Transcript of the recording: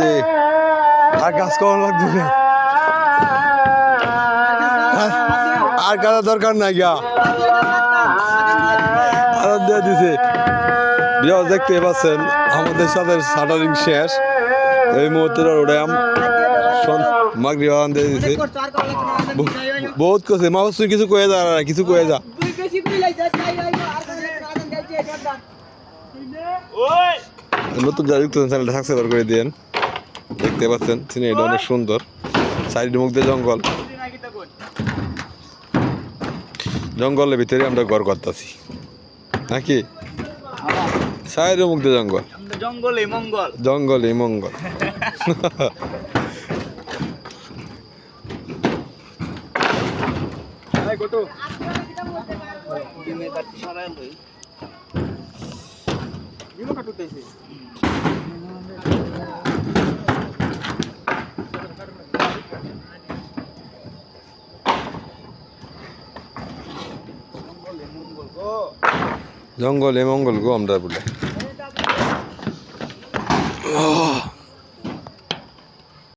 দে আর কাজ করা লাগবে না আর কাজ দরকার নাই গা আদার দিয়ে দিছে বিরাজ দেখতে পাচ্ছেন আমাদের সাথে শাটারিং শেষ এই মুহূর্তে ওডাম মাগরি আন দিয়ে দিছে বহুত কছে মাউস তুই কিছু কয়ে যা কিছু কয়ে যা নতুন যারা যুক্ত চ্যানেলটা সাবস্ক্রাইব করে দিন দেখতে পাচ্ছেন সিনারিটা অনেক সুন্দর সাইড মুখ দিয়ে জঙ্গল জঙ্গলের ভিতরে আমরা ঘর করতেছি নাকি সাইডের মুখ দিয়ে জঙ্গল জঙ্গলে মঙ্গল জঙ্গলে মঙ্গল জঙ্গলে মঙ্গল গো আমরা বলে